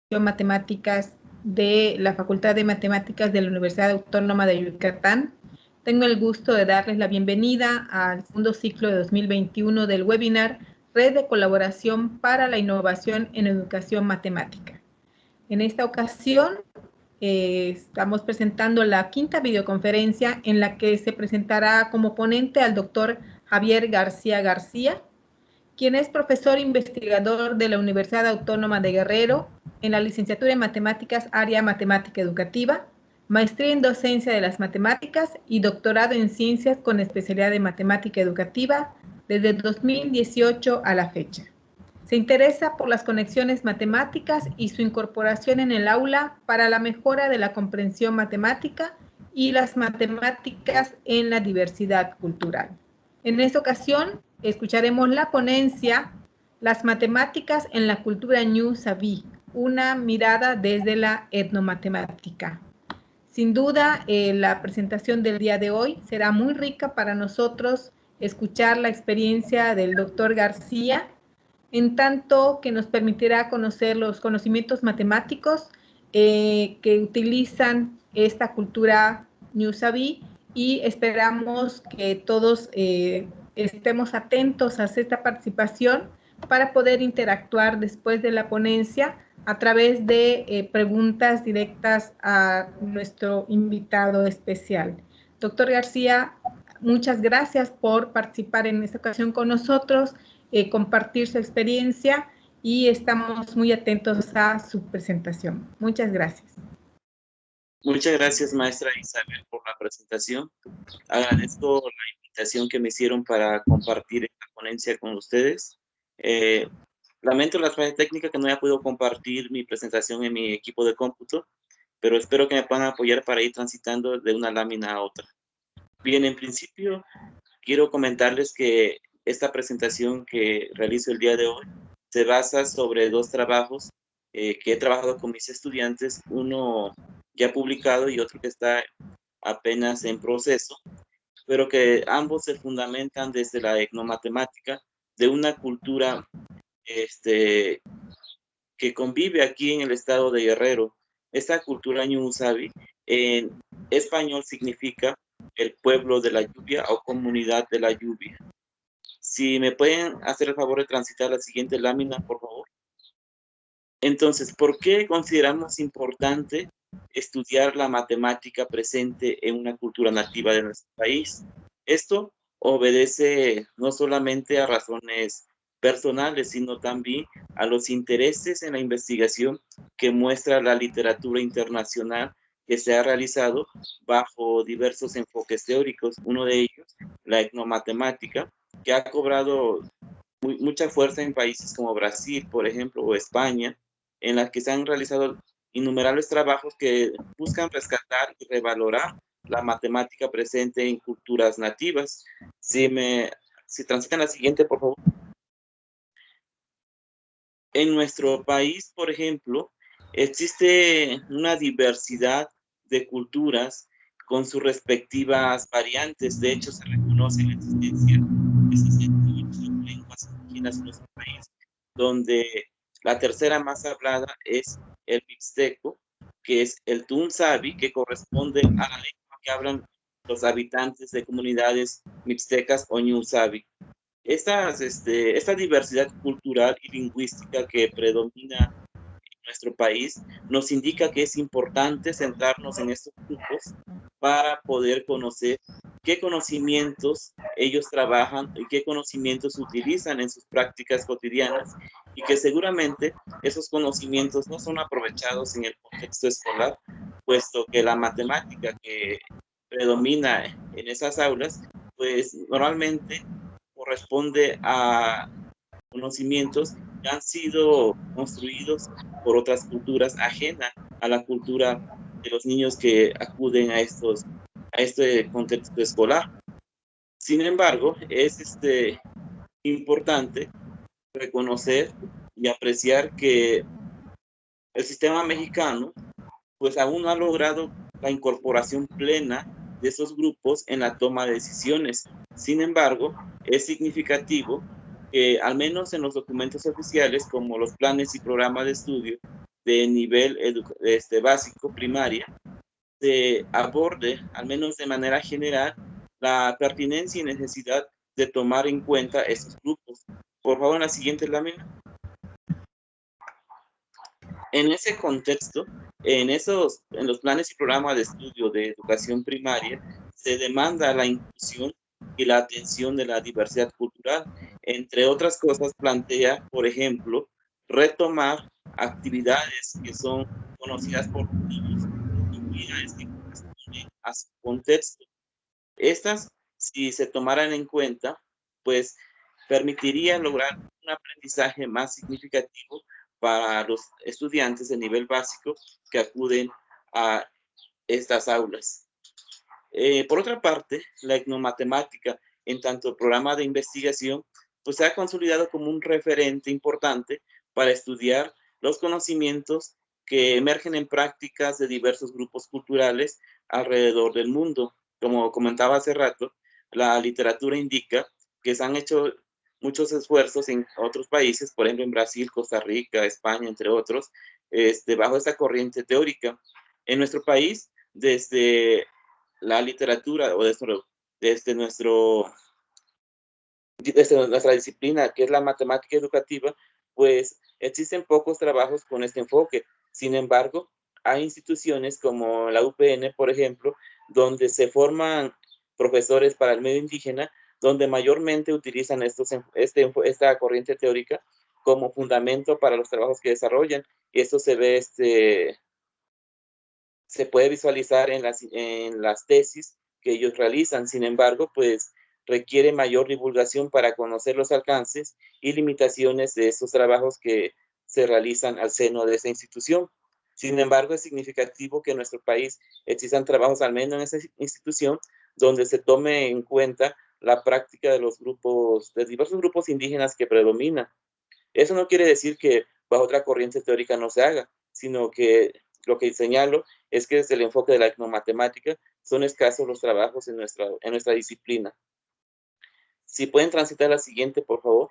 Matemáticas de la Facultad de Matemáticas de la Universidad Autónoma de Yucatán. Tengo el gusto de darles la bienvenida al segundo ciclo de 2021 del webinar Red de Colaboración para la Innovación en Educación Matemática. En esta ocasión estamos presentando la quinta videoconferencia en la que se presentará como ponente al doctor Javier García García, quien es profesor investigador de la Universidad Autónoma de Guerrero en la licenciatura en Matemáticas, área Matemática Educativa, maestría en Docencia de las Matemáticas y doctorado en Ciencias con especialidad en Matemática Educativa desde 2018 a la fecha. Se interesa por las conexiones matemáticas y su incorporación en el aula para la mejora de la comprensión matemática y las matemáticas en la diversidad cultural. En esta ocasión, escucharemos la ponencia Las matemáticas en la cultura Ñu Sabi, una mirada desde la etnomatemática. Sin duda, la presentación del día de hoy será muy rica para nosotros escuchar la experiencia del doctor García, en tanto que nos permitirá conocer los conocimientos matemáticos que utilizan esta cultura Ñu Sabi, y esperamos que todos estemos atentos a esta participación para poder interactuar después de la ponencia a través de preguntas directas a nuestro invitado especial. Doctor García, muchas gracias por participar en esta ocasión con nosotros, compartir su experiencia, y estamos muy atentos a su presentación. Muchas gracias. Muchas gracias, maestra Isabel, por la presentación. Agradezco la invitación que me hicieron para compartir esta ponencia con ustedes. Lamento la falla técnica que no haya podido compartir mi presentación en mi equipo de cómputo, pero espero que me puedan apoyar para ir transitando de una lámina a otra. Bien, en principio, quiero comentarles que esta presentación que realizo el día de hoy se basa sobre dos trabajos que he trabajado con mis estudiantes, uno ya publicado y otro que está apenas en proceso, pero que ambos se fundamentan desde la etnomatemática de una cultura que convive aquí en el estado de Guerrero. Esta cultura Ñu Sabi en español significa el pueblo de la lluvia o comunidad de la lluvia. Si me pueden hacer el favor de transitar la siguiente lámina, por favor. Entonces, ¿por qué consideramos importante estudiar la matemática presente en una cultura nativa de nuestro país? Esto obedece no solamente a razones personales, sino también a los intereses en la investigación que muestra la literatura internacional que se ha realizado bajo diversos enfoques teóricos. Uno de ellos, la etnomatemática, que ha cobrado mucha fuerza en países como Brasil, por ejemplo, o España, en las que se han realizado innumerables trabajos que buscan rescatar y revalorar la matemática presente en culturas nativas. Si transitan la siguiente, por favor. En nuestro país, por ejemplo, existe una diversidad de culturas con sus respectivas variantes. De hecho, se reconoce la existencia de 68 lenguas indígenas en nuestro país, donde la tercera más hablada es el mixteco, que es el Tunsabi, que corresponde a la lengua que hablan los habitantes de comunidades mixtecas o Ñu Sabi. Esta diversidad cultural y lingüística que predomina en nuestro país nos indica que es importante centrarnos en estos grupos para poder conocer qué conocimientos ellos trabajan y qué conocimientos utilizan en sus prácticas cotidianas, y que seguramente esos conocimientos no son aprovechados en el contexto escolar, puesto que la matemática que predomina en esas aulas, pues normalmente corresponde a conocimientos que han sido construidos por otras culturas ajenas a la cultura de los niños que acuden a este contexto escolar. Sin embargo, es importante reconocer y apreciar que el sistema mexicano pues aún no ha logrado la incorporación plena de esos grupos en la toma de decisiones. Sin embargo, es significativo que al menos en los documentos oficiales, como los planes y programas de estudio, de nivel básico, primaria, se aborde, al menos de manera general, la pertinencia y necesidad de tomar en cuenta estos grupos. Por favor, en la siguiente lámina. En ese contexto, en los planes y programas de estudio de educación primaria, se demanda la inclusión y la atención de la diversidad cultural. Entre otras cosas, plantea, por ejemplo, retomar actividades que son conocidas por todos, actividades que corresponden a su contexto. Estas, si se tomaran en cuenta, pues permitiría lograr un aprendizaje más significativo para los estudiantes de nivel básico que acuden a estas aulas. Por otra parte, la etnomatemática, en tanto programa de investigación, pues se ha consolidado como un referente importante para estudiar los conocimientos que emergen en prácticas de diversos grupos culturales alrededor del mundo. Como comentaba hace rato, la literatura indica que se han hecho muchos esfuerzos en otros países, por ejemplo en Brasil, Costa Rica, España, entre otros, bajo esta corriente teórica. En nuestro país, desde la literatura o desde nuestra disciplina, que es la matemática educativa, pues existen pocos trabajos con este enfoque. Sin embargo, hay instituciones como la UPN, por ejemplo, donde se forman profesores para el medio indígena, donde mayormente utilizan esta corriente teórica como fundamento para los trabajos que desarrollan. Y esto se puede visualizar en las tesis que ellos realizan. Sin embargo, pues requiere mayor divulgación para conocer los alcances y limitaciones de estos trabajos que se realizan al seno de esta institución. Sin embargo, es significativo que en nuestro país existan trabajos, al menos en esa institución, donde se tome en cuenta la práctica de diversos grupos indígenas que predominan. Eso no quiere decir que bajo otra corriente teórica no se haga, sino que lo que señalo es que desde el enfoque de la etnomatemática son escasos los trabajos en nuestra disciplina. Si pueden transitar a la siguiente, por favor.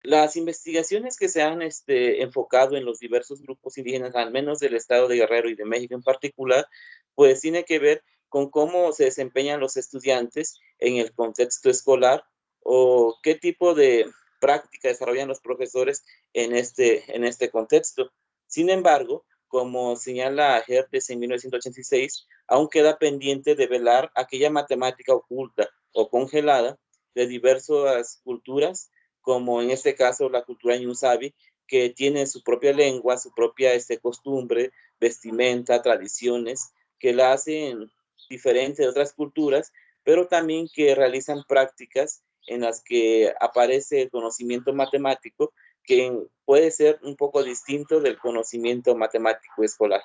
Las investigaciones que se han enfocado en los diversos grupos indígenas, al menos del estado de Guerrero y de México en particular, pues tiene que ver con cómo se desempeñan los estudiantes en el contexto escolar o qué tipo de práctica desarrollan los profesores en este contexto. Sin embargo, como señala Hertes en 1986, aún queda pendiente de velar aquella matemática oculta o congelada de diversas culturas, como en este caso la cultura ñusabi, que tiene su propia lengua, su propia costumbre, vestimenta, tradiciones, que la hacen diferente de otras culturas, pero también que realizan prácticas en las que aparece el conocimiento matemático, que puede ser un poco distinto del conocimiento matemático escolar.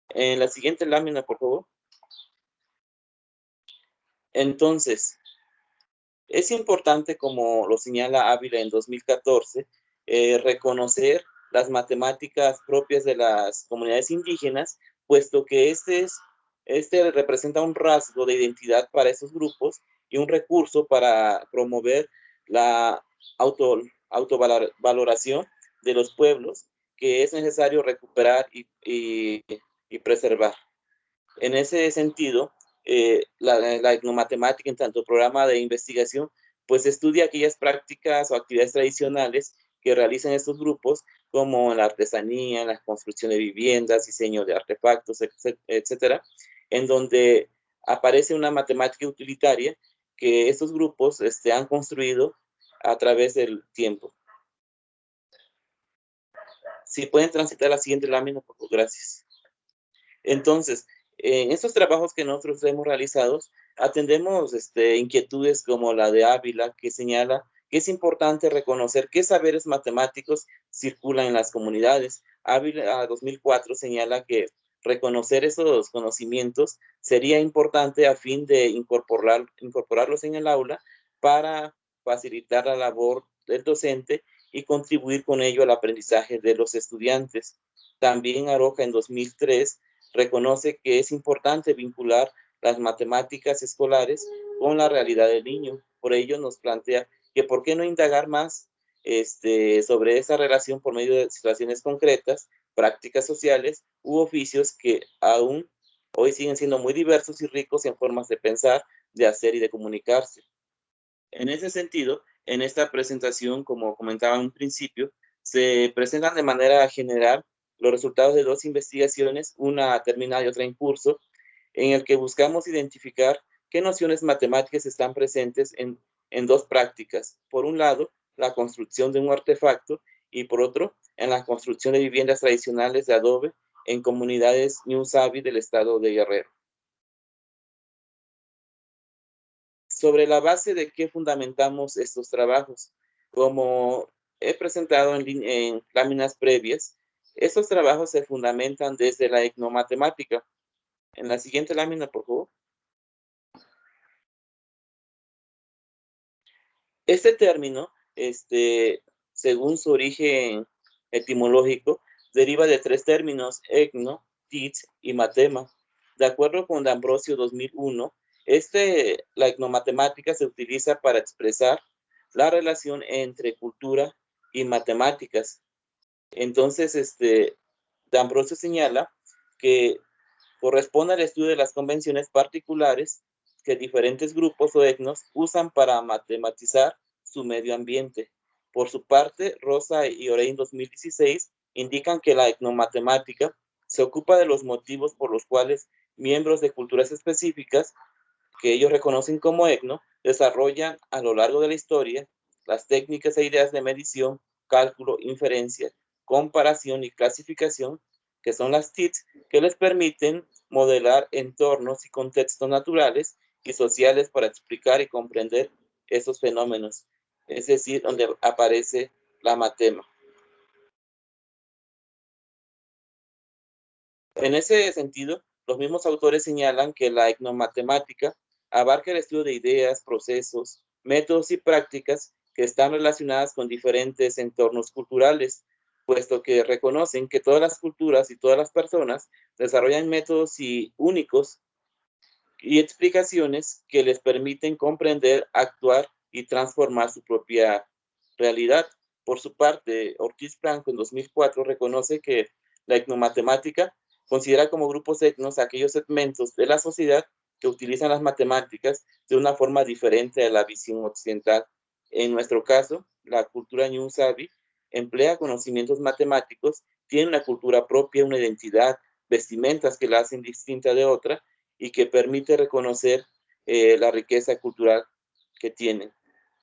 En la siguiente lámina, por favor. Entonces, es importante, como lo señala Ávila en 2014, reconocer las matemáticas propias de las comunidades indígenas, puesto que este representa un rasgo de identidad para esos grupos y un recurso para promover la autovaloración de los pueblos que es necesario recuperar y preservar. En ese sentido, la etnomatemática, en tanto programa de investigación, pues estudia aquellas prácticas o actividades tradicionales que realizan estos grupos, como la artesanía, la construcción de viviendas, diseño de artefactos, etcétera, en donde aparece una matemática utilitaria que estos grupos han construido a través del tiempo. Si pueden transitar a la siguiente lámina, por favor, gracias. Entonces, en estos trabajos que nosotros hemos realizado, atendemos inquietudes como la de Ávila, que señala que es importante reconocer qué saberes matemáticos circulan en las comunidades. Ávila 2004 señala que reconocer esos conocimientos sería importante a fin de incorporarlos en el aula para facilitar la labor del docente y contribuir con ello al aprendizaje de los estudiantes. También Aroca en 2003 reconoce que es importante vincular las matemáticas escolares con la realidad del niño, por ello nos plantea que por qué no indagar más sobre esa relación por medio de situaciones concretas, prácticas sociales u oficios que aún hoy siguen siendo muy diversos y ricos en formas de pensar, de hacer y de comunicarse. En ese sentido, en esta presentación, como comentaba en un principio, se presentan de manera general los resultados de dos investigaciones, una terminada y otra en curso, en el que buscamos identificar qué nociones matemáticas están presentes en dos prácticas. Por un lado, la construcción de un artefacto y por otro, en la construcción de viviendas tradicionales de adobe en comunidades Ñusabi del estado de Guerrero. Sobre la base de qué fundamentamos estos trabajos. Como he presentado en láminas previas, estos trabajos se fundamentan desde la etnomatemática. En la siguiente lámina, por favor. Este término, según su origen etimológico, deriva de tres términos, etno, tit y matema. De acuerdo con D'Ambrosio 2001, la etnomatemática se utiliza para expresar la relación entre cultura y matemáticas. Entonces, D'Ambrosio señala que corresponde al estudio de las convenciones particulares que diferentes grupos o etnos usan para matematizar su medio ambiente. Por su parte, Rosa y Orein 2016 indican que la etnomatemática se ocupa de los motivos por los cuales miembros de culturas específicas, que ellos reconocen como etno, desarrollan a lo largo de la historia las técnicas e ideas de medición, cálculo, inferencia, comparación y clasificación, que son las TICs, que les permiten modelar entornos y contextos naturales y sociales para explicar y comprender esos fenómenos, es decir, donde aparece la matema. En ese sentido, los mismos autores señalan que la etnomatemática abarca el estudio de ideas, procesos, métodos y prácticas que están relacionadas con diferentes entornos culturales, puesto que reconocen que todas las culturas y todas las personas desarrollan métodos únicos y explicaciones que les permiten comprender, actuar y transformar su propia realidad. Por su parte, Ortiz Blanco en 2004 reconoce que la etnomatemática considera como grupos etnos aquellos segmentos de la sociedad que utilizan las matemáticas de una forma diferente a la visión occidental. En nuestro caso, la cultura Ñusabi emplea conocimientos matemáticos, tiene una cultura propia, una identidad, vestimentas que la hacen distinta de otra y que permite reconocer la riqueza cultural que tienen.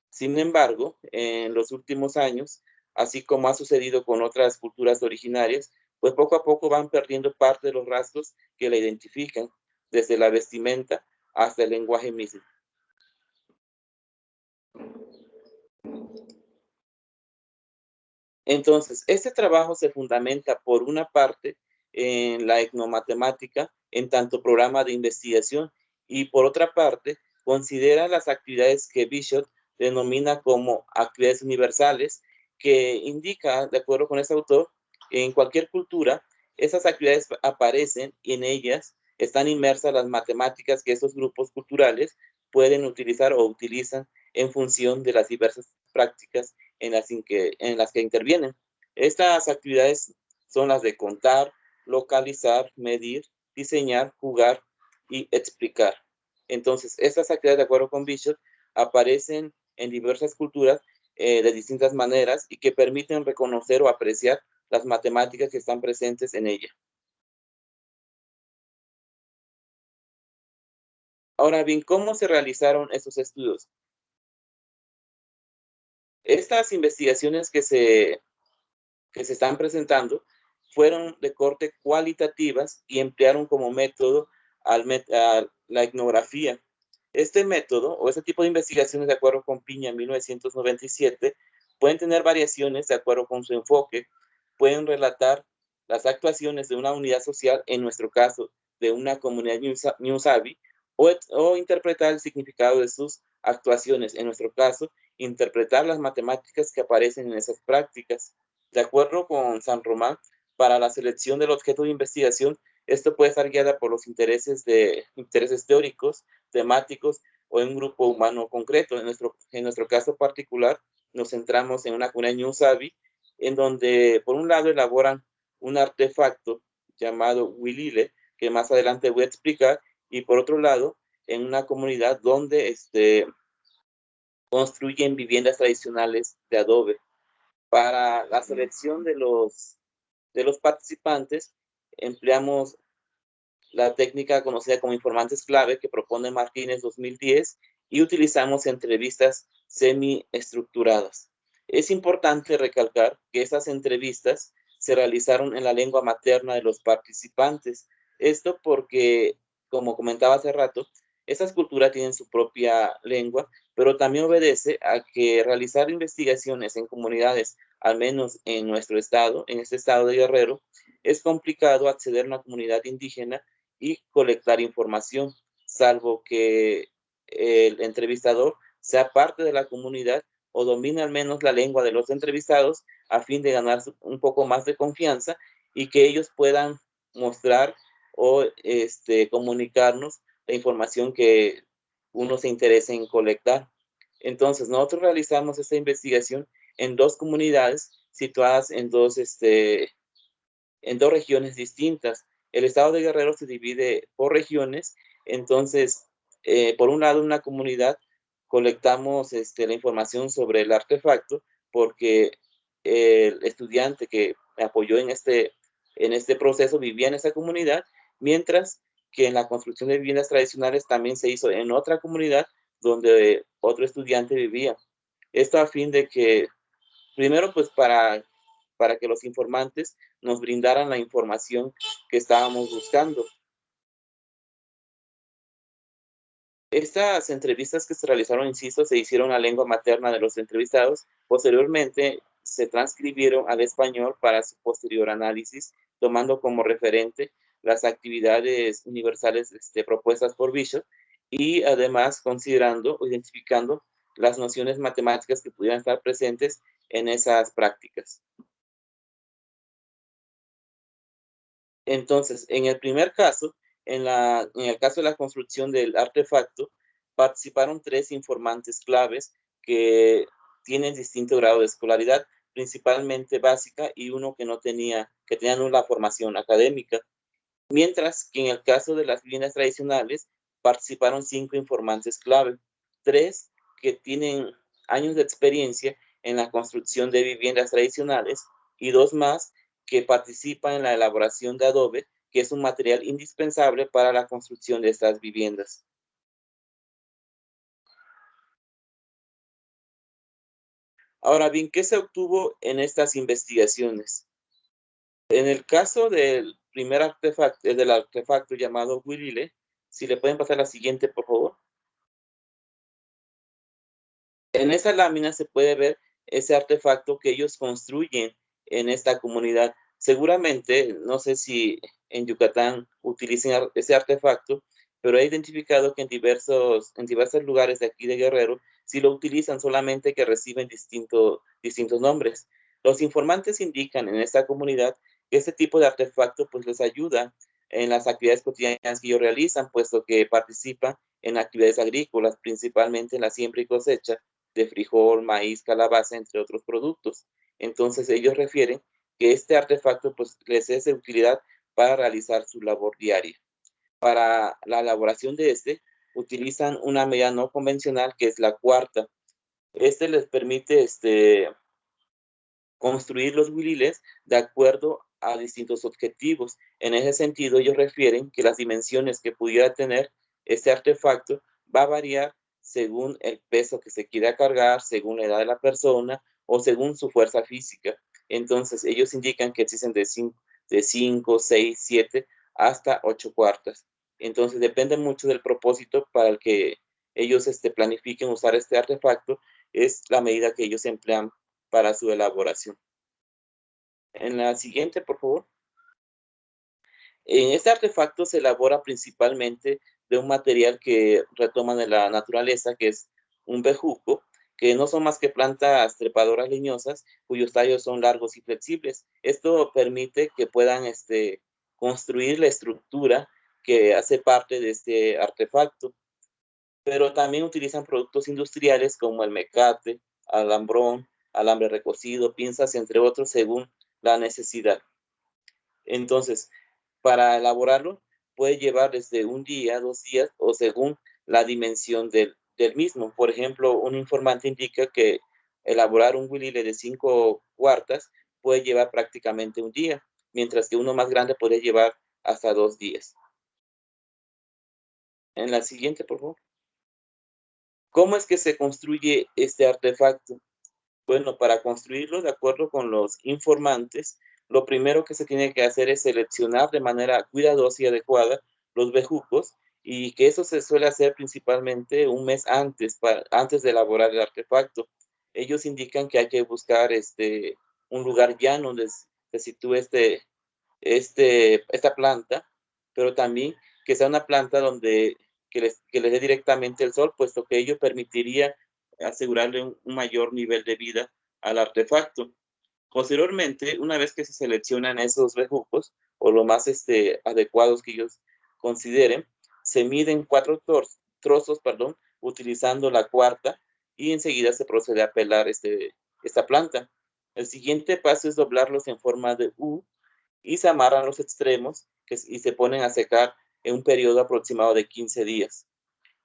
Sin embargo, en los últimos años, así como ha sucedido con otras culturas originarias, pues poco a poco van perdiendo parte de los rasgos que la identifican, desde la vestimenta hasta el lenguaje mismo. Entonces, este trabajo se fundamenta por una parte en la etnomatemática en tanto programa de investigación y por otra parte considera las actividades que Bishop denomina como actividades universales, que indica, de acuerdo con este autor, en cualquier cultura, esas actividades aparecen y en ellas están inmersas las matemáticas que esos grupos culturales pueden utilizar o utilizan en función de las diversas prácticas en las que intervienen. Estas actividades son las de contar, localizar, medir, diseñar, jugar y explicar. Entonces, estas actividades, de acuerdo con Bishop, aparecen en diversas culturas de distintas maneras y que permiten reconocer o apreciar las matemáticas que están presentes en ella. Ahora bien, ¿cómo se realizaron estos estudios? Estas investigaciones que se están presentando fueron de corte cualitativas y emplearon como método a la etnografía. Este método o este tipo de investigaciones, de acuerdo con Piña en 1997, pueden tener variaciones de acuerdo con su enfoque, pueden relatar las actuaciones de una unidad social, en nuestro caso, de una comunidad Ñusabi, o interpretar el significado de sus actuaciones, en nuestro caso, interpretar las matemáticas que aparecen en esas prácticas. De acuerdo con San Román, para la selección del objeto de investigación, esto puede estar guiada por los intereses teóricos, temáticos, o en un grupo humano concreto. En nuestro caso particular, nos centramos en una comunidad Ñusabi, en donde por un lado elaboran un artefacto llamado Wilile, que más adelante voy a explicar, y por otro lado, en una comunidad donde construyen viviendas tradicionales de adobe. Para la selección de los participantes, empleamos la técnica conocida como informantes clave que propone Martínez 2010 y utilizamos entrevistas semi-estructuradas. Es importante recalcar que esas entrevistas se realizaron en la lengua materna de los participantes. Esto porque, como comentaba hace rato, esas culturas tienen su propia lengua, pero también obedece a que realizar investigaciones en comunidades, al menos en nuestro estado, en este estado de Guerrero, es complicado acceder a una comunidad indígena y colectar información, salvo que el entrevistador sea parte de la comunidad o domine al menos la lengua de los entrevistados a fin de ganar un poco más de confianza y que ellos puedan mostrar o comunicarnos la información que uno se interesa en colectar. Entonces, nosotros realizamos esta investigación en 2 comunidades situadas en dos regiones distintas. El estado de Guerrero se divide por regiones, entonces, por un lado, en una comunidad colectamos la información sobre el artefacto porque el estudiante que me apoyó en este proceso vivía en esa comunidad, mientras que en la construcción de viviendas tradicionales también se hizo en otra comunidad donde otro estudiante vivía. Esto a fin de que, primero, pues para que los informantes nos brindaran la información que estábamos buscando. Estas entrevistas que se realizaron, insisto, se hicieron en la lengua materna de los entrevistados. Posteriormente se transcribieron al español para su posterior análisis, tomando como referente las actividades universales propuestas por Bishop y además considerando o identificando las nociones matemáticas que pudieran estar presentes en esas prácticas. Entonces, en el primer caso, en el caso de la construcción del artefacto, participaron 3 informantes claves que tienen distinto grado de escolaridad, principalmente básica, y uno que tenía nula formación académica. Mientras que en el caso de las viviendas tradicionales, participaron 5 informantes clave, 3 que tienen años de experiencia en la construcción de viviendas tradicionales y 2 más que participan en la elaboración de adobe, que es un material indispensable para la construcción de estas viviendas. Ahora bien, ¿qué se obtuvo en estas investigaciones? En el caso del primer artefacto, del artefacto llamado Wilile, si le pueden pasar la siguiente, por favor. En esa lámina se puede ver ese artefacto que ellos construyen en esta comunidad. Seguramente, no sé si en Yucatán utilicen ese artefacto, pero he identificado que en diversos lugares de aquí de Guerrero sí lo utilizan, solamente que reciben distintos nombres. Los informantes indican en esta comunidad que este tipo de artefacto pues les ayuda en las actividades cotidianas que ellos realizan, puesto que participan en actividades agrícolas, principalmente en la siembra y cosecha de frijol, maíz, calabaza, entre otros productos. Entonces ellos refieren que este artefacto pues les es de utilidad para realizar su labor diaria. Para la elaboración de utilizan una medida no convencional que es la cuarta. Les permite construir los huililes de acuerdo a distintos objetivos. En ese sentido, ellos refieren que las dimensiones que pudiera tener este artefacto va a variar según el peso que se quiera cargar, según la edad de la persona o según su fuerza física. Entonces, ellos indican que existen de 5, 6, 7 hasta 8 cuartas. Entonces, depende mucho del propósito para el que ellos planifiquen usar este artefacto, es la medida que ellos emplean para su elaboración. En la siguiente, por favor. En este artefacto se elabora principalmente de un material que retoman de la naturaleza, que es un bejuco, que no son más que plantas trepadoras leñosas, cuyos tallos son largos y flexibles. Esto permite que puedan construir la estructura que hace parte de este artefacto. pero también utilizan productos industriales como el mecate, alambrón, alambre recocido, pinzas, entre otros, según la necesidad. Entonces, para elaborarlo, puede llevar desde un día, 2 días, o según la dimensión del mismo. Por ejemplo, un informante indica que elaborar un huilile de 5 cuartas puede llevar prácticamente un día, mientras que uno más grande puede llevar hasta 2 días. En la siguiente, por favor. ¿Cómo es que se construye este artefacto? Bueno, para construirlo de acuerdo con los informantes, lo primero que se tiene que hacer es seleccionar de manera cuidadosa y adecuada los bejucos, y que eso se suele hacer principalmente un mes antes, antes de elaborar el artefacto. Ellos indican que hay que buscar un lugar llano donde se sitúe esta planta, pero también que sea una planta donde que les dé directamente el sol, puesto que ello permitiría asegurarle un mayor nivel de vida al artefacto. Posteriormente, una vez que se seleccionan esos bejucos, o lo más adecuados que ellos consideren, se miden 4 trozos, utilizando la cuarta, y enseguida se procede a pelar esta planta. El siguiente paso es doblarlos en forma de U, y se amarran los extremos y se ponen a secar en un periodo aproximado de 15 días.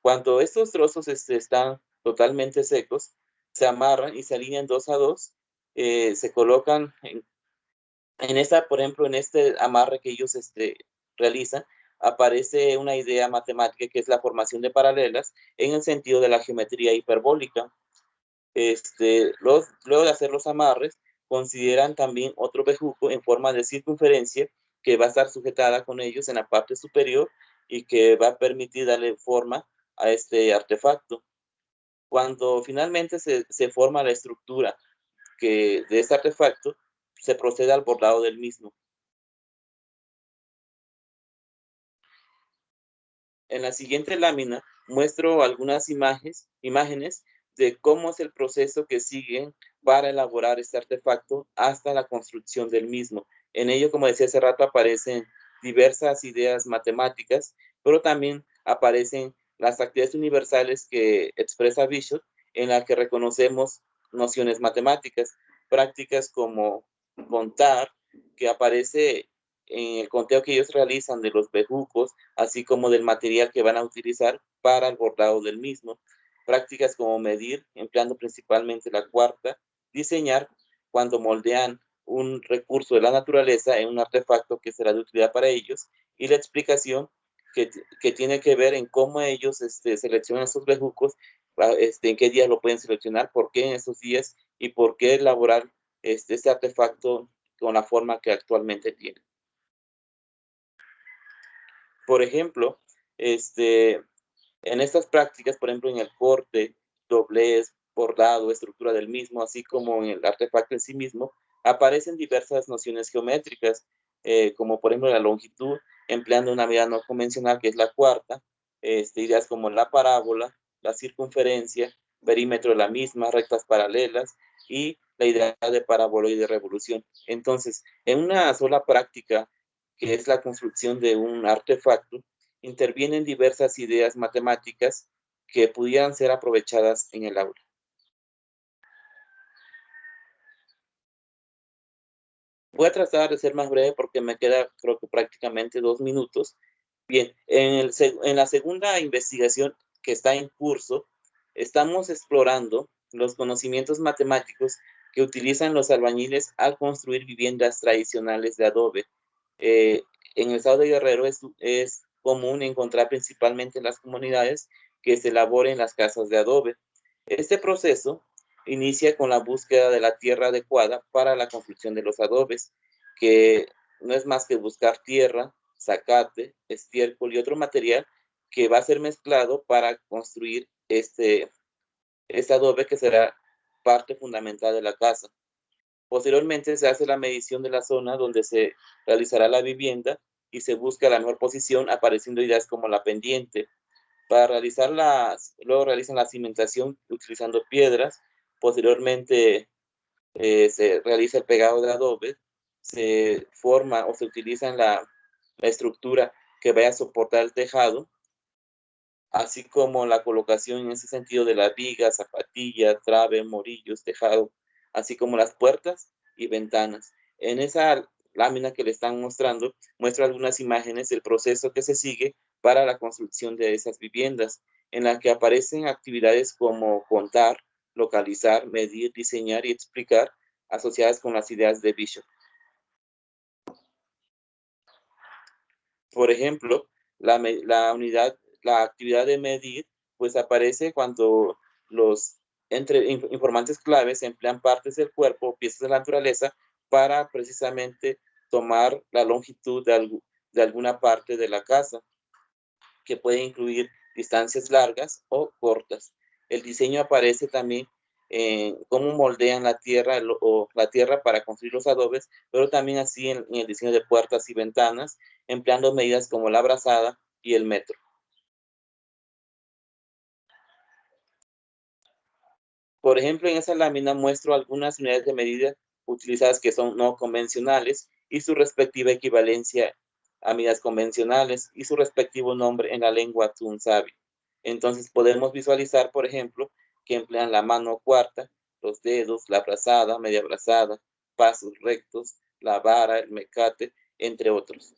Cuando estos trozos están totalmente secos, se amarran y se alinean 2 a 2, se colocan por ejemplo, en este amarre que ellos realizan, aparece una idea matemática que es la formación de paralelas en el sentido de la geometría hiperbólica. Luego de hacer los amarres, consideran también otro bejuco en forma de circunferencia que va a estar sujetada con ellos en la parte superior y que va a permitir darle forma a este artefacto. Cuando finalmente se forma la estructura de este artefacto, se procede al bordado del mismo. En la siguiente lámina muestro algunas imágenes de cómo es el proceso que siguen para elaborar este artefacto hasta la construcción del mismo. En ello, como decía hace rato, aparecen diversas ideas matemáticas, pero también aparecen las actividades universales que expresa Bishop, en la que reconocemos nociones matemáticas, prácticas como contar, que aparece en el conteo que ellos realizan de los bejucos, así como del material que van a utilizar para el bordado del mismo. Prácticas como medir, empleando principalmente la cuarta, diseñar cuando moldean un recurso de la naturaleza en un artefacto que será de utilidad para ellos, y la explicación que tiene que ver en cómo ellos seleccionan esos bejucos, en qué días lo pueden seleccionar, por qué en esos días y por qué elaborar este artefacto con la forma que actualmente tiene. Por ejemplo, en estas prácticas, por ejemplo, en el corte, doblez, bordado, estructura del mismo, así como en el artefacto en sí mismo, aparecen diversas nociones geométricas, como por ejemplo la longitud, empleando una medida no convencional que es la cuarta, ideas como la parábola, la circunferencia, perímetro de la misma, rectas paralelas, y la idea de parábola y de revolución. Entonces, en una sola práctica, que es la construcción de un artefacto, intervienen diversas ideas matemáticas que pudieran ser aprovechadas en el aula. Voy a tratar de ser más breve porque me queda, creo que prácticamente 2 minutos. Bien, en la segunda investigación que está en curso, estamos explorando los conocimientos matemáticos que utilizan los albañiles al construir viviendas tradicionales de adobe. En el estado de Guerrero es común encontrar principalmente en las comunidades que se elaboren las casas de adobe. Este proceso inicia con la búsqueda de la tierra adecuada para la construcción de los adobes, que no es más que buscar tierra, zacate, estiércol y otro material que va a ser mezclado para construir este adobe, que será parte fundamental de la casa. Posteriormente se hace la medición de la zona donde se realizará la vivienda y se busca la mejor posición, apareciendo ideas como la pendiente. Luego realizan la cimentación utilizando piedras. Posteriormente se realiza el pegado de adobe, se forma o se utiliza la estructura que vaya a soportar el tejado. así como la colocación en ese sentido de las vigas, zapatillas, trave, morillos, tejado, así como las puertas y ventanas. En esa lámina que le están mostrando, muestra algunas imágenes del proceso que se sigue para la construcción de esas viviendas, en la que aparecen actividades como contar, localizar, medir, diseñar y explicar, asociadas con las ideas de Bishop. Por ejemplo, la actividad de medir, pues aparece cuando los informantes claves emplean partes del cuerpo o piezas de la naturaleza para precisamente tomar la longitud de alguna parte de la casa, que puede incluir distancias largas o cortas. El diseño aparece también en cómo moldean la tierra para construir los adobes, pero también así en el diseño de puertas y ventanas, empleando medidas como la brazada y el metro. Por ejemplo, en esa lámina muestro algunas unidades de medida utilizadas que son no convencionales y su respectiva equivalencia a medidas convencionales y su respectivo nombre en la lengua tunsavi. Entonces podemos visualizar, por ejemplo, que emplean la mano cuarta, los dedos, la brazada, media brazada, pasos rectos, la vara, el mecate, entre otros.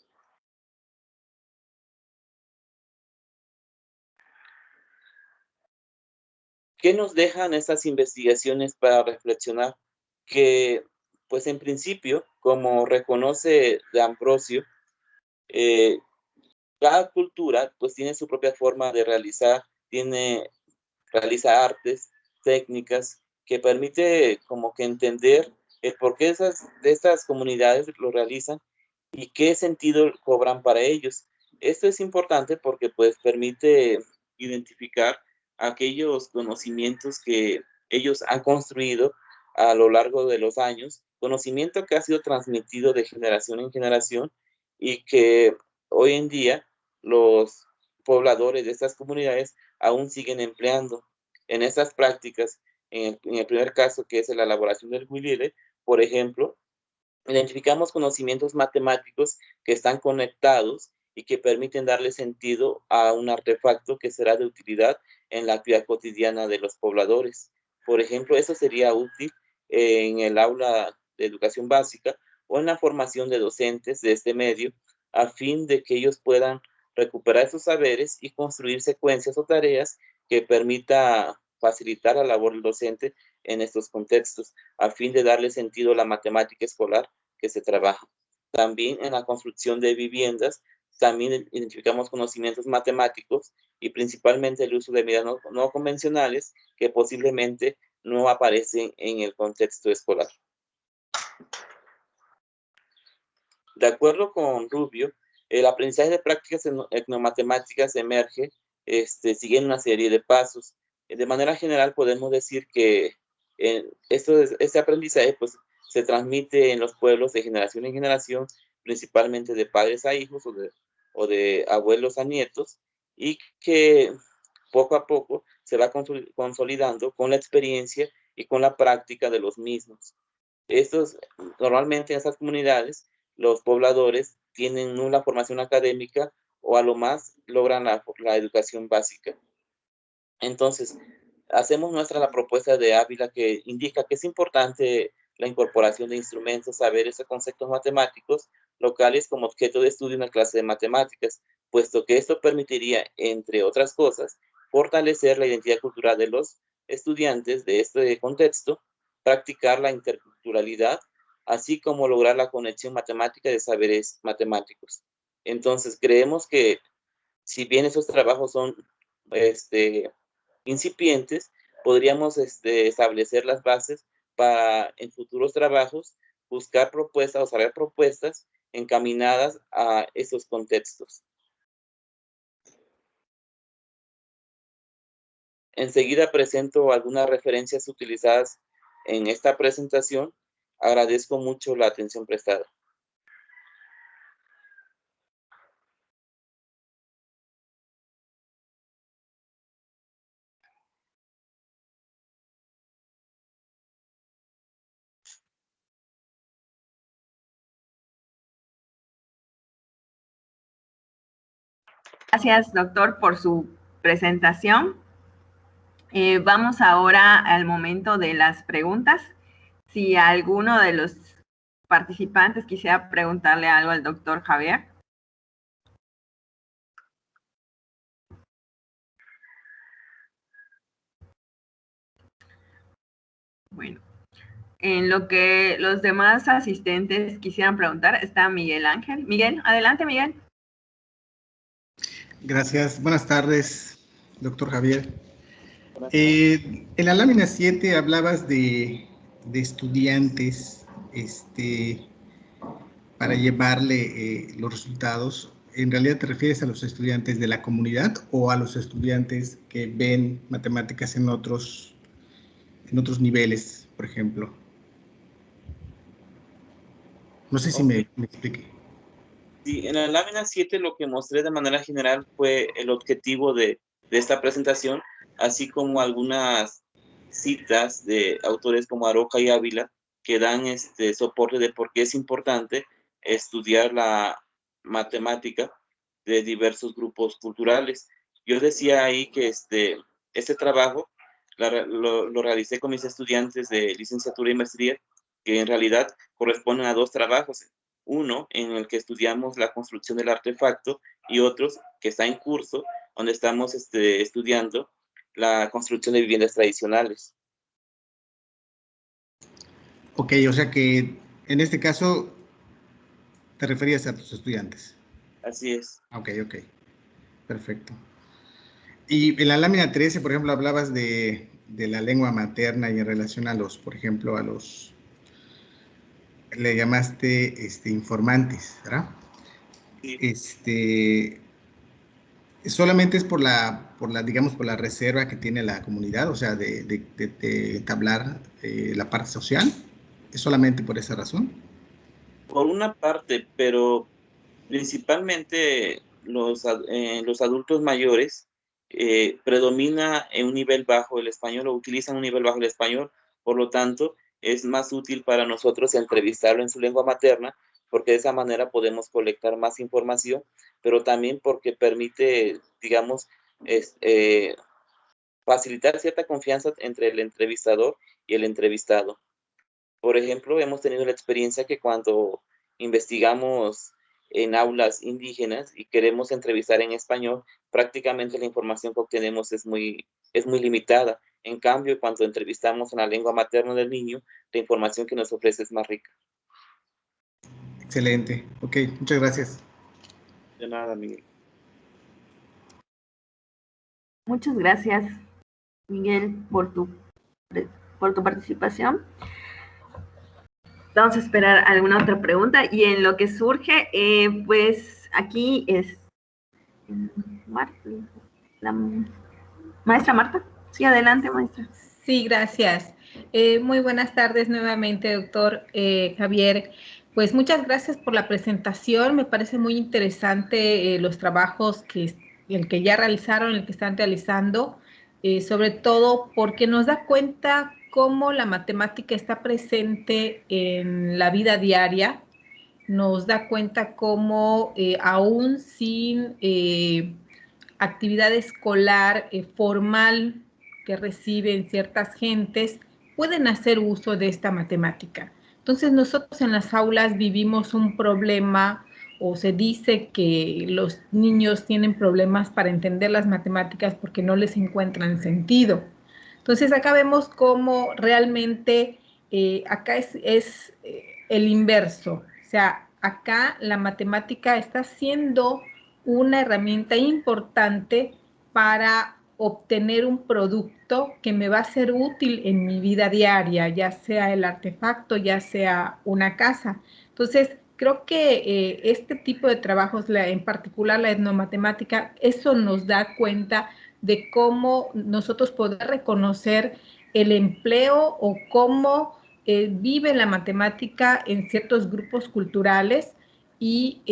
¿Qué nos dejan estas investigaciones para reflexionar? Que, pues en principio, como reconoce de Ambrosio, cada cultura pues tiene su propia forma de realiza artes, técnicas, que permite como que entender el por qué de estas comunidades lo realizan y qué sentido cobran para ellos. Esto es importante porque pues permite identificar aquellos conocimientos que ellos han construido a lo largo de los años, conocimiento que ha sido transmitido de generación en generación y que hoy en día los pobladores de estas comunidades aún siguen empleando. En estas prácticas, en el primer caso, que es la elaboración del huilile, por ejemplo, identificamos conocimientos matemáticos que están conectados y que permiten darle sentido a un artefacto que será de utilidad en la actividad cotidiana de los pobladores. Por ejemplo, eso sería útil en el aula de educación básica o en la formación de docentes de este medio, a fin de que ellos puedan recuperar esos saberes y construir secuencias o tareas que permita facilitar la labor del docente en estos contextos, a fin de darle sentido a la matemática escolar que se trabaja. También en la construcción de viviendas, también identificamos conocimientos matemáticos y principalmente el uso de medidas no convencionales que posiblemente no aparecen en el contexto escolar. De acuerdo con Rubio, el aprendizaje de prácticas etnomatemáticas emerge siguiendo una serie de pasos. De manera general podemos decir que este aprendizaje pues, se transmite en los pueblos de generación en generación, principalmente de padres a hijos o de abuelos a nietos, y que poco a poco se va consolidando con la experiencia y con la práctica de los mismos. Normalmente en esas comunidades, los pobladores tienen nula formación académica o a lo más logran la educación básica. Entonces, hacemos nuestra la propuesta de Ávila que indica que es importante la incorporación de instrumentos, saberes o conceptos matemáticos locales como objeto de estudio en la clase de matemáticas, puesto que esto permitiría, entre otras cosas, fortalecer la identidad cultural de los estudiantes de este contexto, practicar la interculturalidad, así como lograr la conexión matemática de saberes matemáticos. Entonces, creemos que si bien esos trabajos son incipientes, podríamos establecer las bases para en futuros trabajos buscar propuestas o saber propuestas encaminadas a esos contextos. Enseguida presento algunas referencias utilizadas en esta presentación. Agradezco mucho la atención prestada. Gracias, doctor, por su presentación. Vamos ahora al momento de las preguntas. Si alguno de los participantes quisiera preguntarle algo al doctor Javier. Bueno, en lo que los demás asistentes quisieran preguntar, está Miguel Ángel. Miguel, adelante, Miguel. Gracias. Buenas tardes, doctor Javier. En la lámina 7 hablabas de estudiantes para llevarle los resultados. ¿En realidad te refieres a los estudiantes de la comunidad o a los estudiantes que ven matemáticas en otros niveles, por ejemplo? No sé si me expliqué. Sí, en la lámina 7 lo que mostré de manera general fue el objetivo de esta presentación, así como algunas citas de autores como Aroca y Ávila que dan soporte de por qué es importante estudiar la matemática de diversos grupos culturales. Yo decía ahí que este trabajo lo realicé con mis estudiantes de licenciatura y maestría, que en realidad corresponden a dos trabajos. Uno en el que estudiamos la construcción del artefacto y otros que está en curso, donde estamos estudiando la construcción de viviendas tradicionales. Ok, o sea que en este caso te referías a tus estudiantes. Así es. Ok, perfecto. Y en la lámina 13, por ejemplo, hablabas de la lengua materna y en relación a por ejemplo, le llamaste informantes, ¿verdad? Sí. Solamente es por la, digamos, por la reserva que tiene la comunidad, o sea, de entablar la parte social. ¿Es solamente por esa razón? Por una parte, pero principalmente los adultos mayores predomina en un nivel bajo el español o utilizan un nivel bajo el español, por lo tanto es más útil para nosotros entrevistarlo en su lengua materna, porque de esa manera podemos colectar más información, pero también porque permite, digamos, facilitar cierta confianza entre el entrevistador y el entrevistado. Por ejemplo, hemos tenido la experiencia que cuando investigamos en aulas indígenas y queremos entrevistar en español, prácticamente la información que obtenemos es muy limitada. En cambio, cuando entrevistamos en la lengua materna del niño, la información que nos ofrece es más rica. Excelente. Ok, muchas gracias. De nada, Miguel. Muchas gracias, Miguel, por tu participación. Vamos a esperar alguna otra pregunta y en lo que surge, pues aquí es la maestra Marta. Sí, adelante, maestra. Sí, gracias. Muy buenas tardes nuevamente, doctor Javier. Pues muchas gracias por la presentación. Me parece muy interesante los trabajos que ya realizaron, el que están realizando, sobre todo porque nos da cuenta cómo la matemática está presente en la vida diaria. Nos da cuenta cómo aún sin actividad escolar formal que reciben ciertas gentes, pueden hacer uso de esta matemática. Entonces nosotros en las aulas vivimos un problema o se dice que los niños tienen problemas para entender las matemáticas porque no les encuentran sentido. Entonces acá vemos cómo realmente acá es el inverso. O sea, acá la matemática está siendo una herramienta importante para obtener un producto que me va a ser útil en mi vida diaria, ya sea el artefacto, ya sea una casa. Entonces, creo que este tipo de trabajos, en particular la etnomatemática, eso nos da cuenta de cómo nosotros poder reconocer el empleo o cómo vive la matemática en ciertos grupos culturales y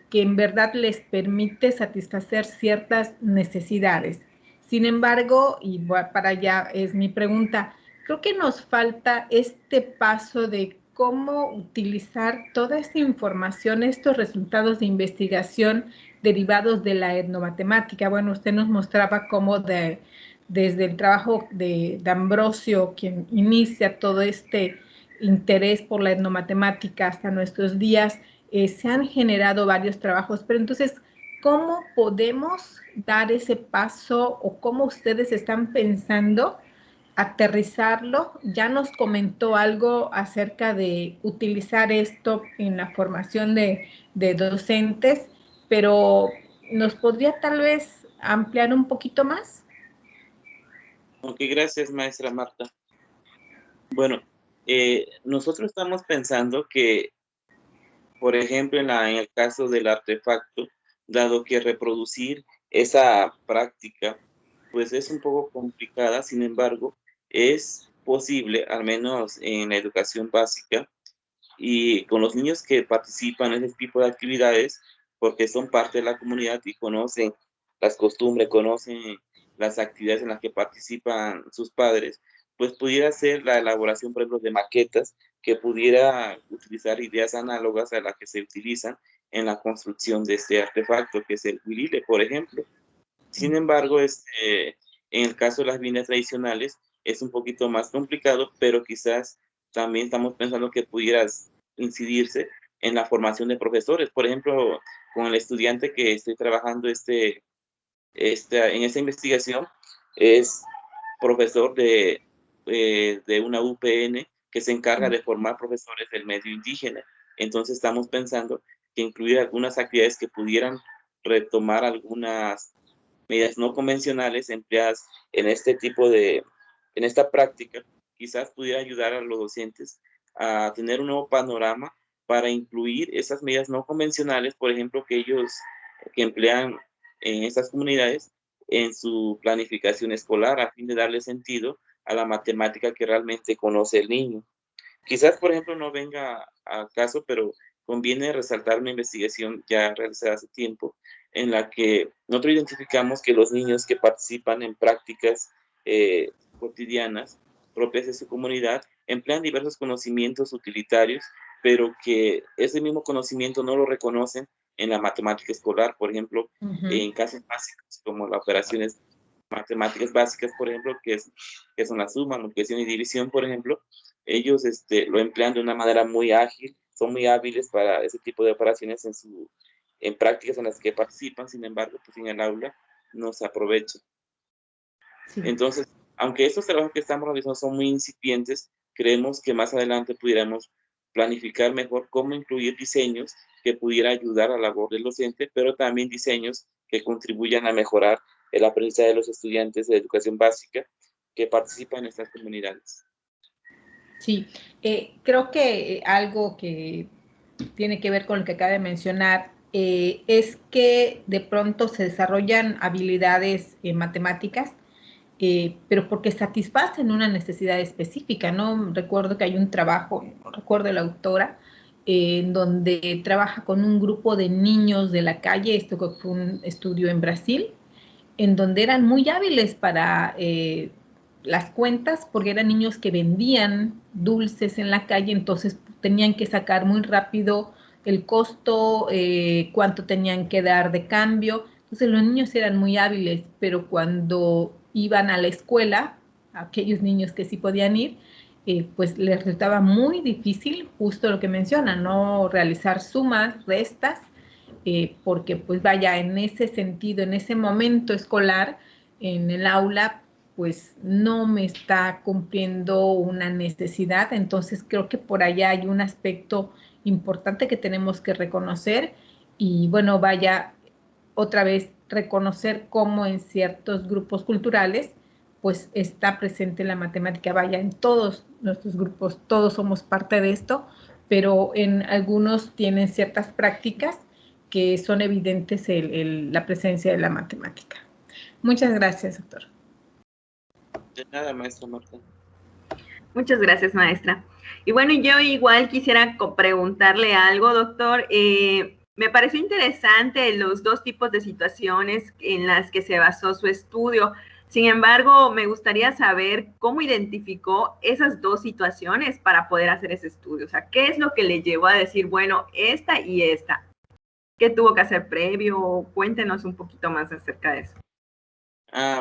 que en verdad les permite satisfacer ciertas necesidades. Sin embargo, y para allá es mi pregunta, creo que nos falta este paso de cómo utilizar toda esta información, estos resultados de investigación derivados de la etnomatemática. Bueno, usted nos mostraba cómo desde el trabajo de Ambrosio, quien inicia todo este interés por la etnomatemática hasta nuestros días, se han generado varios trabajos, pero entonces, ¿cómo podemos dar ese paso o cómo ustedes están pensando aterrizarlo? Ya nos comentó algo acerca de utilizar esto en la formación de docentes, pero ¿nos podría tal vez ampliar un poquito más? Ok, gracias, maestra Marta. Bueno, nosotros estamos pensando que, por ejemplo, en el caso del artefacto, dado que reproducir esa práctica, pues es un poco complicada, sin embargo, es posible, al menos en la educación básica, y con los niños que participan en ese tipo de actividades, porque son parte de la comunidad y conocen las costumbres, conocen las actividades en las que participan sus padres, pues pudiera ser la elaboración, por ejemplo, de maquetas que pudiera utilizar ideas análogas a las que se utilizan en la construcción de este artefacto, que es el huilile, por ejemplo. Sin embargo, en el caso de las viñas tradicionales es un poquito más complicado, pero quizás también estamos pensando que pudieras incidirse en la formación de profesores. Por ejemplo, con el estudiante que estoy trabajando en esta investigación, es profesor de una UPN que se encarga de formar profesores del medio indígena. Entonces estamos pensando que incluir algunas actividades que pudieran retomar algunas medidas no convencionales empleadas en en esta práctica, quizás pudiera ayudar a los docentes a tener un nuevo panorama para incluir esas medidas no convencionales, por ejemplo, que emplean en estas comunidades en su planificación escolar a fin de darle sentido a la matemática que realmente conoce el niño. Quizás, por ejemplo, no venga a caso, pero conviene resaltar una investigación ya realizada hace tiempo en la que nosotros identificamos que los niños que participan en prácticas cotidianas propias de su comunidad emplean diversos conocimientos utilitarios, pero que ese mismo conocimiento no lo reconocen en la matemática escolar, por ejemplo, en casos básicos como las operaciones matemáticas básicas, por ejemplo, que son la suma, multiplicación y división, por ejemplo, ellos lo emplean de una manera muy ágil, son muy hábiles para ese tipo de operaciones en prácticas en las que participan, sin embargo, pues en el aula no se aprovecha. Sí. Entonces, aunque estos trabajos que estamos realizando son muy incipientes, creemos que más adelante pudiéramos planificar mejor cómo incluir diseños que pudiera ayudar a la labor del docente, pero también diseños que contribuyan a mejorar el aprendizaje de los estudiantes de educación básica que participan en estas comunidades. Sí, creo que algo que tiene que ver con lo que acaba de mencionar es que de pronto se desarrollan habilidades matemáticas, pero porque satisfacen una necesidad específica, ¿no? Recuerdo que hay un trabajo, no recuerdo la autora, en donde trabaja con un grupo de niños de la calle, esto fue un estudio en Brasil, en donde eran muy hábiles para las cuentas, porque eran niños que vendían dulces en la calle, entonces tenían que sacar muy rápido el costo, cuánto tenían que dar de cambio. Entonces los niños eran muy hábiles, pero cuando iban a la escuela, aquellos niños que sí podían ir, pues les resultaba muy difícil, justo lo que mencionan, ¿no? Realizar sumas, restas, porque pues vaya, en ese sentido, en ese momento escolar, en el aula, pues no me está cumpliendo una necesidad. Entonces creo que por allá hay un aspecto importante que tenemos que reconocer y bueno, vaya, otra vez reconocer cómo en ciertos grupos culturales pues está presente la matemática, vaya, en todos nuestros grupos, todos somos parte de esto, pero en algunos tienen ciertas prácticas que son evidentes la presencia de la matemática. Muchas gracias, doctor. De nada, maestra Marta. Muchas gracias, maestra. Y bueno, yo igual quisiera preguntarle algo, doctor. Me pareció interesante los dos tipos de situaciones en las que se basó su estudio. Sin embargo, me gustaría saber cómo identificó esas dos situaciones para poder hacer ese estudio. O sea, ¿qué es lo que le llevó a decir, bueno, esta y esta? ¿Qué tuvo que hacer previo? Cuéntenos un poquito más acerca de eso.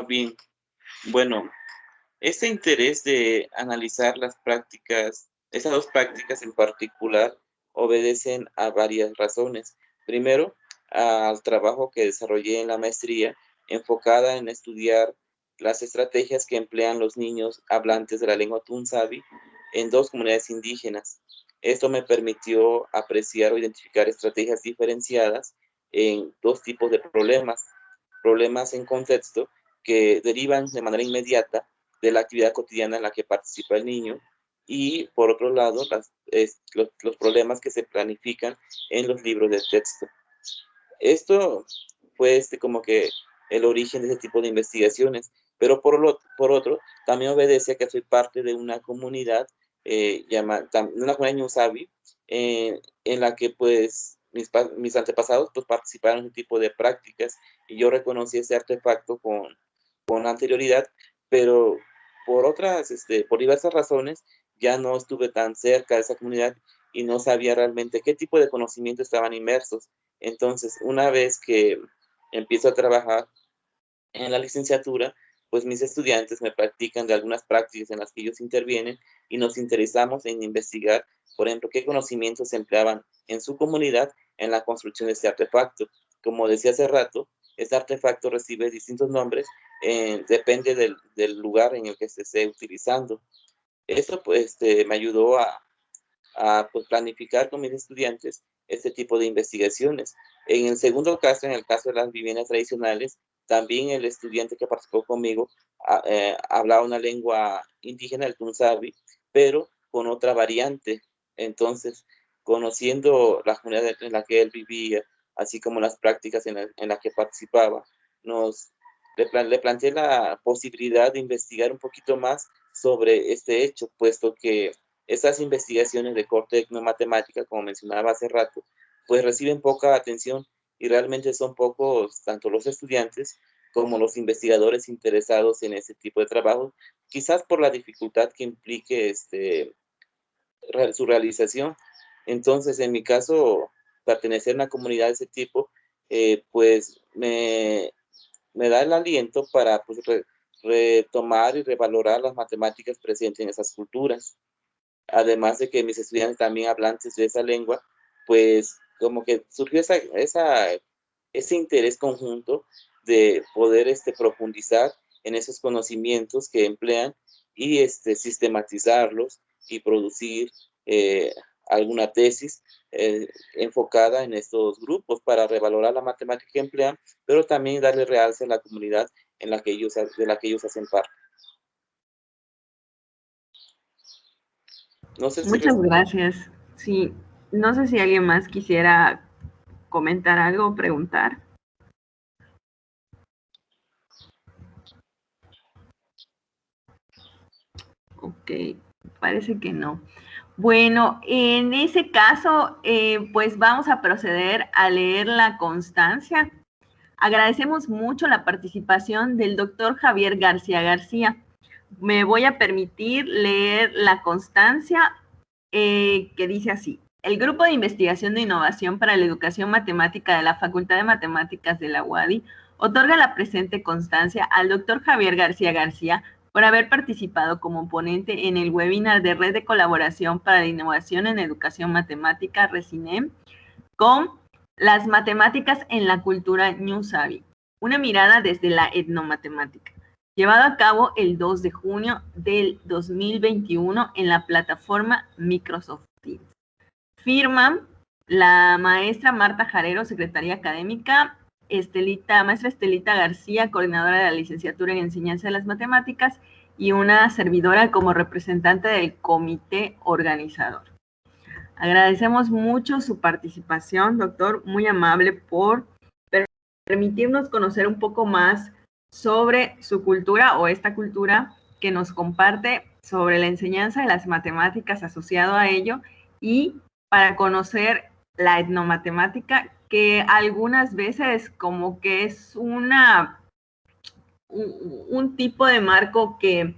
Bien. Bueno, este interés de analizar las prácticas, esas dos prácticas en particular, obedecen a varias razones. Primero, al trabajo que desarrollé en la maestría, enfocada en estudiar las estrategias que emplean los niños hablantes de la lengua tunsavi en dos comunidades indígenas. Esto me permitió apreciar o identificar estrategias diferenciadas en dos tipos de problemas. Problemas en contexto que derivan de manera inmediata de la actividad cotidiana en la que participa el niño, y por otro lado los problemas que se planifican en los libros de texto. Esto fue como que el origen de ese tipo de investigaciones, pero por otro, también obedece a que soy parte de una comunidad una comunidad ñusavi, en la que pues mis antepasados pues participaron en ese tipo de prácticas, y yo reconocí ese artefacto con anterioridad, pero por diversas razones ya no estuve tan cerca de esa comunidad y no sabía realmente qué tipo de conocimiento estaban inmersos. Entonces, una vez que empiezo a trabajar en la licenciatura, pues mis estudiantes me practican de algunas prácticas en las que ellos intervienen, y nos interesamos en investigar, por ejemplo, qué conocimientos se empleaban en su comunidad en la construcción de este artefacto. Como decía hace rato, este artefacto recibe distintos nombres, depende del lugar en el que se esté utilizando. Esto pues me ayudó a pues, planificar con mis estudiantes este tipo de investigaciones. En el segundo caso, en el caso de las viviendas tradicionales, también el estudiante que participó conmigo hablaba una lengua indígena, el tunsavi, pero con otra variante. Entonces, conociendo la comunidad en la que él vivía, así como las prácticas en la que participaba, le planteé la posibilidad de investigar un poquito más sobre este hecho, puesto que estas investigaciones de corte etnomatemática, como mencionaba hace rato, pues reciben poca atención, y realmente son pocos tanto los estudiantes como los investigadores interesados en ese tipo de trabajo, quizás por la dificultad que implique su realización. Entonces, en mi caso, pertenecer a una comunidad de ese tipo, pues me da el aliento para pues, retomar y revalorar las matemáticas presentes en esas culturas. Además de que mis estudiantes también hablantes de esa lengua, pues como que surgió ese interés conjunto de poder profundizar en esos conocimientos que emplean, y sistematizarlos y producir alguna tesis enfocada en estos grupos para revalorar la matemática que emplean, pero también darle realce a la comunidad de la que ellos hacen parte. No sé si Muchas gracias. Sí, no sé si alguien más quisiera comentar algo o preguntar. Ok, parece que no. Bueno, en ese caso, pues vamos a proceder a leer la constancia. Agradecemos mucho la participación del doctor Javier García García. Me voy a permitir leer la constancia que dice así. El Grupo de Investigación de Innovación para la Educación Matemática de la Facultad de Matemáticas de la UADY otorga la presente constancia al doctor Javier García García por haber participado como ponente en el webinar de Red de Colaboración para la Innovación en Educación Matemática, RECINEM, con las matemáticas en la cultura ñusavi, una mirada desde la etnomatemática, llevado a cabo el 2 de junio del 2021 en la plataforma Microsoft Teams. Firman la maestra Marta Jarero, secretaria académica, maestra Estelita García, coordinadora de la licenciatura en Enseñanza de las Matemáticas, y una servidora como representante del comité organizador. Agradecemos mucho su participación, doctor, muy amable por permitirnos conocer un poco más sobre su cultura o esta cultura que nos comparte sobre la enseñanza de las matemáticas asociado a ello, y para conocer la etnomatemática, que algunas veces como que es un tipo de marco que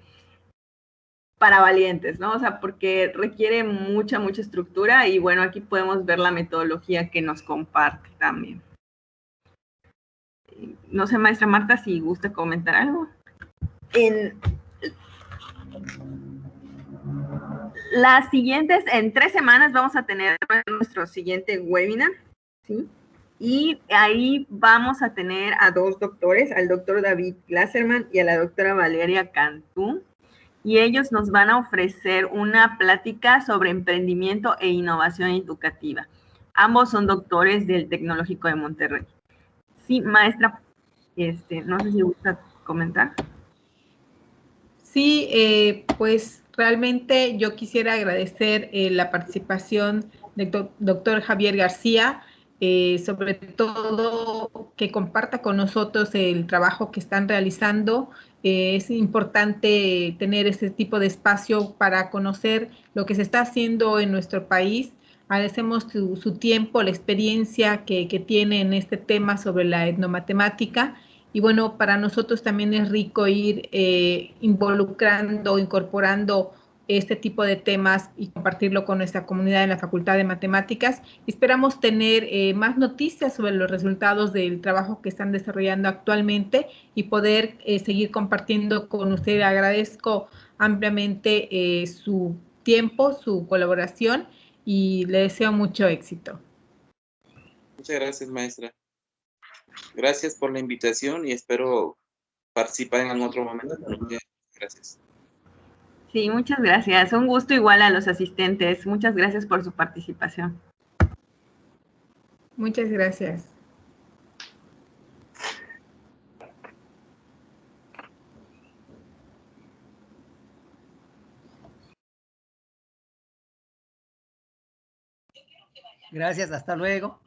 para valientes, ¿no? O sea, porque requiere mucha estructura y bueno, aquí podemos ver la metodología que nos comparte también. No sé, maestra Marta, si gusta comentar algo. Las siguientes, en 3 semanas vamos a tener nuestro siguiente webinar, ¿sí? Y ahí vamos a tener a 2 doctores, al doctor David Glasserman y a la doctora Valeria Cantú, y ellos nos van a ofrecer una plática sobre emprendimiento e innovación educativa. Ambos son doctores del Tecnológico de Monterrey. Sí, maestra, no sé si gusta comentar. Sí, pues realmente yo quisiera agradecer la participación del doctor Javier García, sobre todo que comparta con nosotros el trabajo que están realizando. Es importante tener este tipo de espacio para conocer lo que se está haciendo en nuestro país. Agradecemos su tiempo, la experiencia que tiene en este tema sobre la etnomatemática. Y bueno, para nosotros también es rico ir involucrando, incorporando este tipo de temas y compartirlo con nuestra comunidad en la Facultad de Matemáticas. Esperamos tener más noticias sobre los resultados del trabajo que están desarrollando actualmente y poder seguir compartiendo con ustedes. Agradezco ampliamente su tiempo, su colaboración y le deseo mucho éxito. Muchas gracias, maestra. Gracias por la invitación y espero participar en algún otro momento con ustedes. Gracias. Sí, muchas gracias. Un gusto igual a los asistentes. Muchas gracias por su participación. Muchas gracias. Gracias, hasta luego.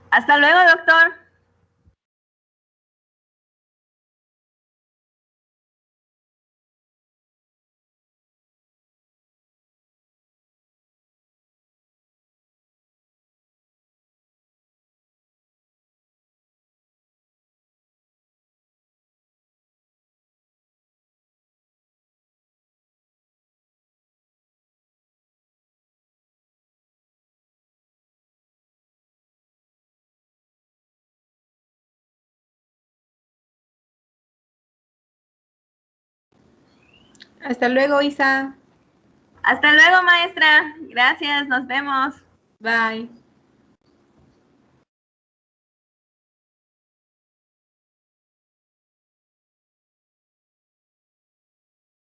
Hasta luego, doctor. Hasta luego, Isa. Hasta luego, maestra. Gracias, nos vemos. Bye.